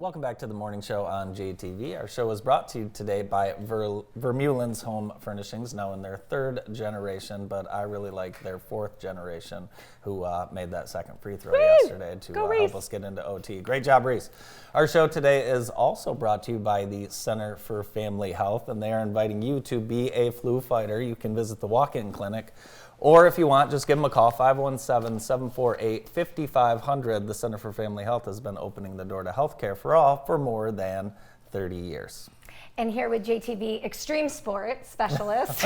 Welcome back to the morning show on JTV. Our show is brought to you today by Vermeulen's Home Furnishings, now in their third generation, but I really like their fourth generation, who made that second free throw yesterday to help us get into OT. Great job, Reese. Our show today is also brought to you by the Center for Family Health, and they are inviting you to be a flu fighter. You can visit the walk-in clinic, or if you want, just give them a call, 517-748-5500. The Center for Family Health has been opening the door to healthcare for all for more than 30 years. And here with JTV Extreme Sport Specialist,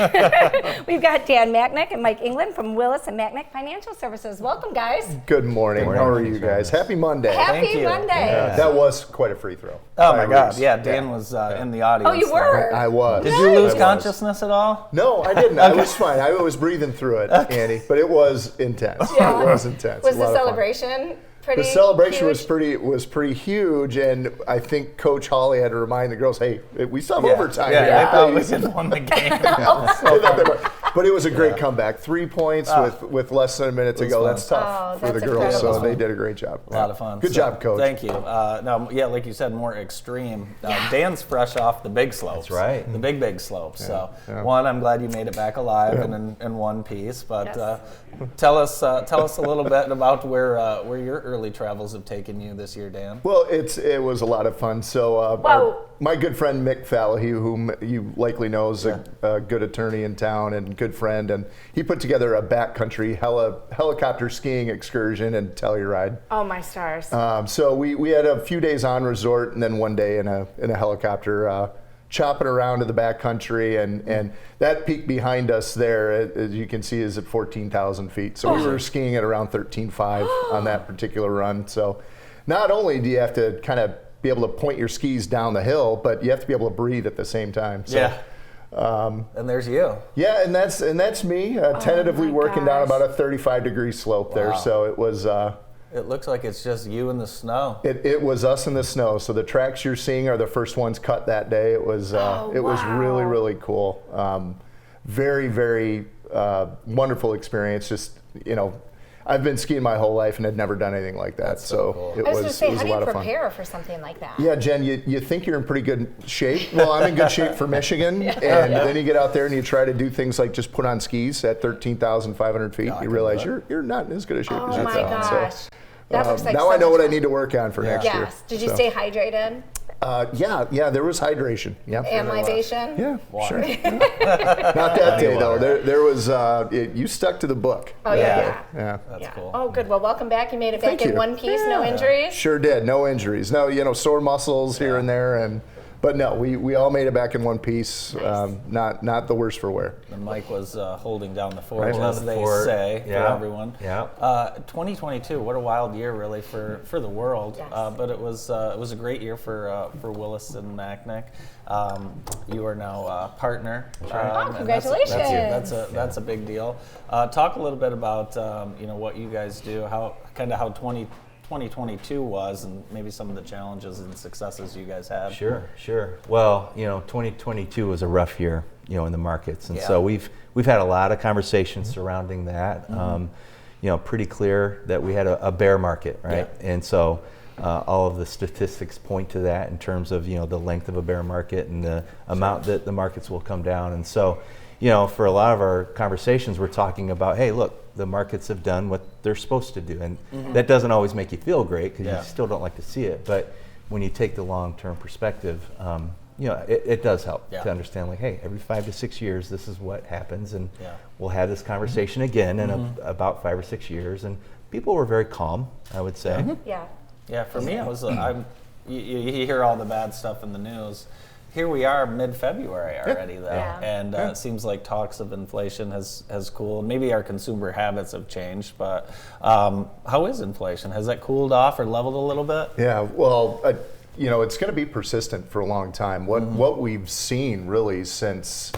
we've got Dan Machnik and Mike England from Willis and Machnik Financial Services. Welcome, guys. Good morning. How are you guys? Happy Monday. Happy Monday. That was quite a free throw. Oh my God! Yeah, Dan was in the audience. Oh, you were? I was. Did you lose consciousness at all? No, I didn't. I was fine. I was breathing through it, Andy, but it was intense. Yeah. It was intense. Was the celebration pretty The celebration huge? was pretty huge, and I think Coach Hawley had to remind the girls, "Hey, we still have overtime." Yeah, here. they thought we could won the game. But it was a great comeback. 3 points with less than a minute to go. fun. That's tough for the that's girls. incredible. So they did a great job. A lot of fun. Good job, Coach. Thank you. Now, like you said, more extreme. Dan's fresh off the big slopes. That's right. The big slopes. So, one, I'm glad you made it back alive and in one piece. But tell us a little bit about where your early travels have taken you this year, Dan. Well, it was a lot of fun. So my good friend Mick Fallahy, whom you likely know, is a good attorney in town and good friend, and he put together a backcountry helicopter skiing excursion and Telluride. Oh, my stars. So we had a few days on resort and then one day in a helicopter chopping around to the backcountry, and that peak behind us there, as you can see, is at 14,000 feet. So we were skiing at around 13.5 on that particular run. So not only do you have to kind of be able to point your skis down the hill, but you have to be able to breathe at the same time. So, and there's you. Yeah, and that's me tentatively working down about a 35-degree slope there. So it was. It looks like it's just you in the snow. It was us in the snow. So the tracks you're seeing are the first ones cut that day. It was was really, really cool. Very, very wonderful experience. Just, I've been skiing my whole life and had never done anything like that. That's so cool. I was going to say, how do you of fun. prepare for something like that? Yeah, Jen, you think you're in pretty good shape. Well, I'm in good shape for Michigan, and then you get out there and you try to do things like just put on skis at 13,500 feet. You realize you're not in as good a shape as you thought. Oh my gosh. So, that looks like now so I know much what I fun. need to work on for next year. Yes. Did you stay hydrated? Yeah, there was hydration. Yeah. And libation? Yeah, sure. Not that day though. There was. You stuck to the book. Oh yeah. That's cool. Oh good. Well, welcome back. You made it back Thank in you. one piece. No injuries. Sure did. No injuries. No, sore muscles here and there, but no, we all made it back in one piece. Nice. Not the worst for wear. And Mike was holding down the fort, Right. as they say, for everyone. Yeah. 2022, what a wild year, really, for the world. Yes. But it was a great year for Willis and Machnik. You are now a partner. Oh, congratulations! That's a big deal. Talk a little bit about what you guys do, how 2022 was, and maybe some of the challenges and successes you guys had. Sure. Well, 2022 was a rough year, in the markets, and so we've had a lot of conversations surrounding that. Pretty clear that we had a bear market, right? Yeah. And so all of the statistics point to that in terms of the length of a bear market and the amount that the markets will come down. And so, for a lot of our conversations, we're talking about, hey, look, the markets have done what they're supposed to do. And that doesn't always make you feel great because you still don't like to see it. But when you take the long-term perspective, it does help to understand, like, hey, every 5 to 6 years, this is what happens. And we'll have this conversation again in about 5 or 6 years. And people were very calm, I would say. Yeah, for me, it was. You hear all the bad stuff in the news. Here we are, mid-February already, though, and it seems like talks of inflation has cooled. Maybe our consumer habits have changed, but how is inflation? Has that cooled off or leveled a little bit? Yeah, well, it's going to be persistent for a long time. What we've seen really since,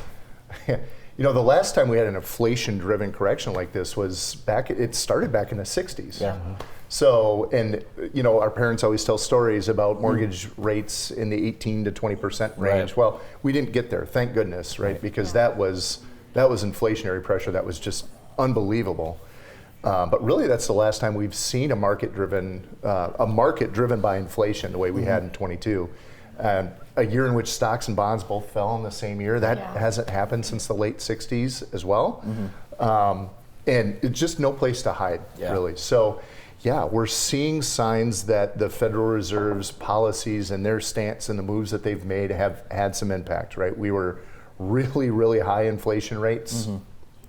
the last time we had an inflation-driven correction like this was it started back in the 60s. Yeah. So, and our parents always tell stories about mortgage rates in the 18 to 20% range. Right. Well, we didn't get there, thank goodness, right? Because that was inflationary pressure that was just unbelievable. But really, that's the last time we've seen a market driven by inflation the way we had in 22. A year in which stocks and bonds both fell in the same year. That hasn't happened since the late 60s as well. And it's just no place to hide, really. So, yeah, we're seeing signs that the Federal Reserve's policies and their stance and the moves that they've made have had some impact, right? We were really, really high inflation rates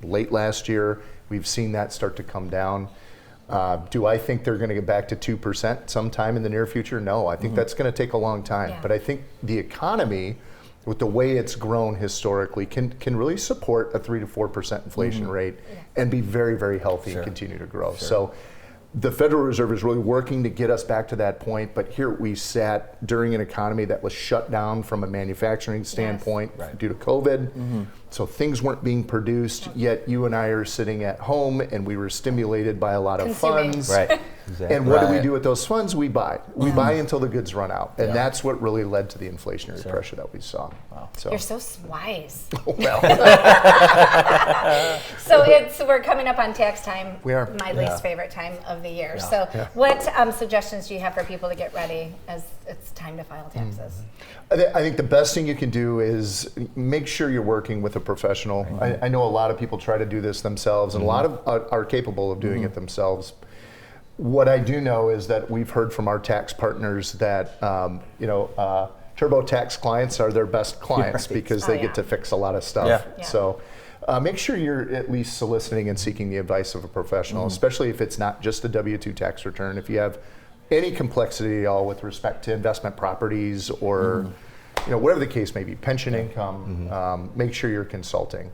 late last year. We've seen that start to come down. Do I think they're going to get back to 2% sometime in the near future? No, I think that's going to take a long time. But I think the economy, with the way it's grown historically, can really support a 3 to 4% inflation rate and be very, very healthy and continue to grow. So the Federal Reserve is really working to get us back to that point, but here we sat during an economy that was shut down from a manufacturing standpoint due to COVID. So things weren't being produced, yet you and I are sitting at home and we were stimulated by a lot of funds. Right. Exactly. And what do we do with those funds? We buy. We buy until the goods run out. And that's what really led to the inflationary pressure that we saw. So. You're so wise. Well. So we're coming up on tax time. We are. My least favorite time of the year. So what suggestions do you have for people to get ready as it's time to file taxes? I think the best thing you can do is make sure you're working with a professional. I know a lot of people try to do this themselves, and a lot of are capable of doing it themselves. What I do know is that we've heard from our tax partners that TurboTax clients are their best clients because they get to fix a lot of stuff. So make sure you're at least soliciting and seeking the advice of a professional, especially if it's not just a W-2 tax return. If you have any complexity at all with respect to investment properties or whatever the case may be, pension income, make sure you're consulting.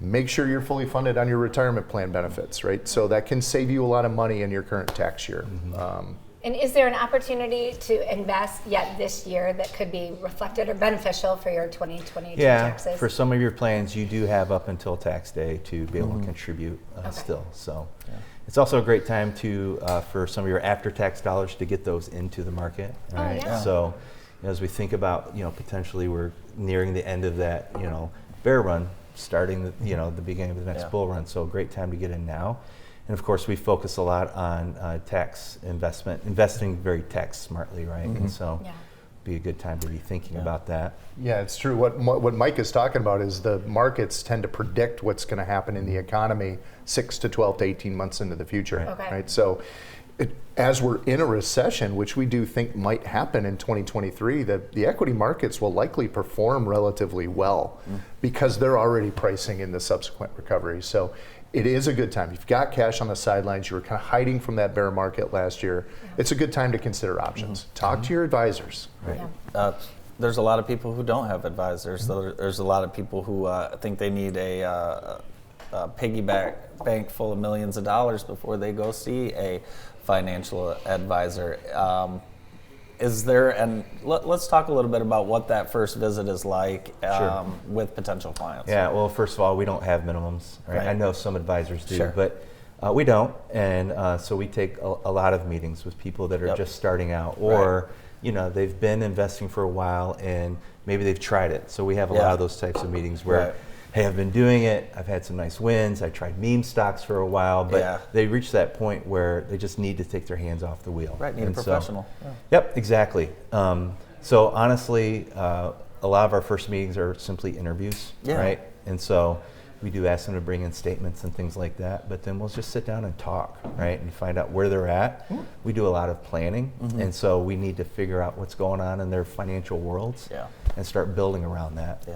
Make sure you're fully funded on your retirement plan benefits, right? So that can save you a lot of money in your current tax year. And is there an opportunity to invest yet this year that could be reflected or beneficial for your 2022 taxes? For some of your plans, you do have up until tax day to be able to contribute still. So it's also a great time to for some of your after-tax dollars to get those into the market. Right? So as we think about potentially we're nearing the end of that bear run, starting the beginning of the next bull run. So a great time to get in now. And of course, we focus a lot on tax investing very tax smartly, right? And so be a good time to be thinking about that. Yeah, it's true. What Mike is talking about is the markets tend to predict what's going to happen in the economy 6 to 12 to 18 months into the future, right? So as we're in a recession, which we do think might happen in 2023, the equity markets will likely perform relatively well because they're already pricing in the subsequent recovery. So it is a good time. You've got cash on the sidelines. You were kind of hiding from that bear market last year. It's a good time to consider options. Talk to your advisors. Right. There's a lot of people who don't have advisors. There's a lot of people who think they need a piggyback bank full of millions of dollars before they go see a financial advisor. Is there, and let's talk a little bit about what that first visit is like with potential clients. Yeah, well, first of all, we don't have minimums. Right? I know some advisors do, but we don't. And so we take a lot of meetings with people that are just starting out, or they've been investing for a while and maybe they've tried it. So we have a lot of those types of meetings where, hey, I've been doing it, I've had some nice wins, I tried meme stocks for a while, but they reach that point where they just need to take their hands off the wheel. Right, need a professional. Yep, exactly. So honestly, a lot of our first meetings are simply interviews, right? And so we do ask them to bring in statements and things like that, but then we'll just sit down and talk, right? And find out where they're at. We do a lot of planning, and so we need to figure out what's going on in their financial worlds and start building around that.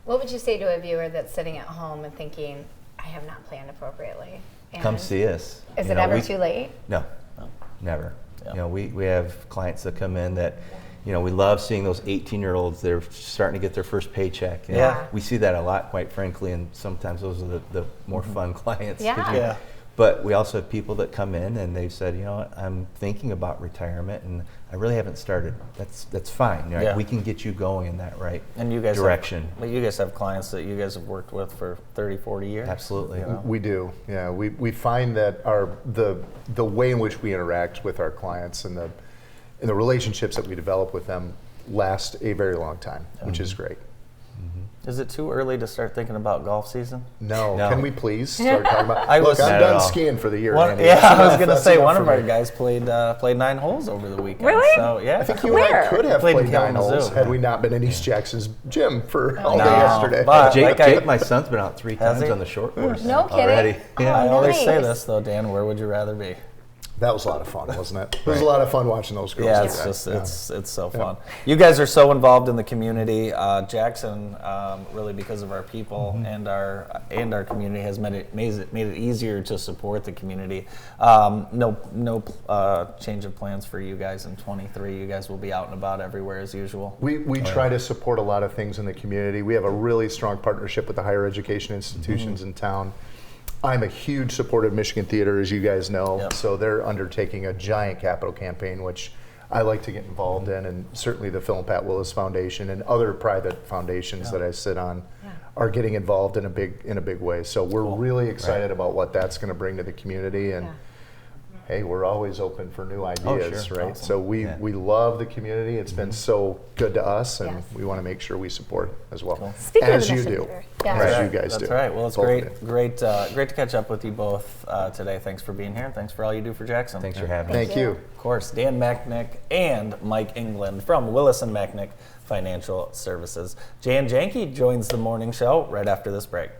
What would you say to a viewer that's sitting at home and thinking, I have not planned appropriately? And come see us. Is it ever too late? No, never. We have clients that come in that, we love seeing those 18-year-olds. They're starting to get their first paycheck. And we see that a lot, quite frankly, and sometimes those are the more fun clients. But we also have people that come in and they've said, I'm thinking about retirement and I really haven't started. That's fine. We can get you going in that and you guys direction. You guys have clients that you guys have worked with for 30, 40 years? Absolutely. We do. Yeah, we find that the way in which we interact with our clients and the relationships that we develop with them last a very long time, which is great. Is it too early to start thinking about golf season? No. No. Can we please start talking about? I Look, was- I'm Not at done all. skiing for the year. One, Andy. yeah, That's I was enough- gonna that's say enough one for of our me. guys played 9 holes over the weekend. Really? So yeah, I think you and I Where? could have Played in played 9 holes Kalamazoo. had we not been in East Jackson's gym for all day No, yesterday. but- Jake, like I- Jake, my son's been out 3 Has times he? on the short course. No kidding? Already. Yeah. I always say Nice. this though, Dan. Where would you rather be? That was a lot of fun, wasn't it? It was a lot of fun watching those girls. Yeah, do it's that. just it's so fun. You guys are so involved in the community. Jackson, really because of our people and our community, has made it easier to support the community. No change of plans for you guys in 23. You guys will be out and about everywhere as usual. We try to support a lot of things in the community. We have a really strong partnership with the higher education institutions in town. I'm a huge supporter of Michigan Theater, as you guys know. Yep. So they're undertaking a giant capital campaign, which I like to get involved in, and certainly the Phil and Pat Willis Foundation and other private foundations that I sit on are getting involved in a big way. So we're really excited about what that's going to bring to the community, and hey, we're always open for new ideas, sure. right? Awesome. So we love the community. It's been so good to us, and Yes. we want to make sure we support it as well, Speaking of as the you Mission do, Theater. Yeah. as Right. you guys do. That's right. Well, it's Both of great you. to catch up with you both today. Thanks for being here. Thanks for all you do for Jackson. Thanks for having me. Thank you. Of course, Dan Machnik and Mike England from Willis and Machnik Financial Services. Jan Janke joins the morning show right after this break.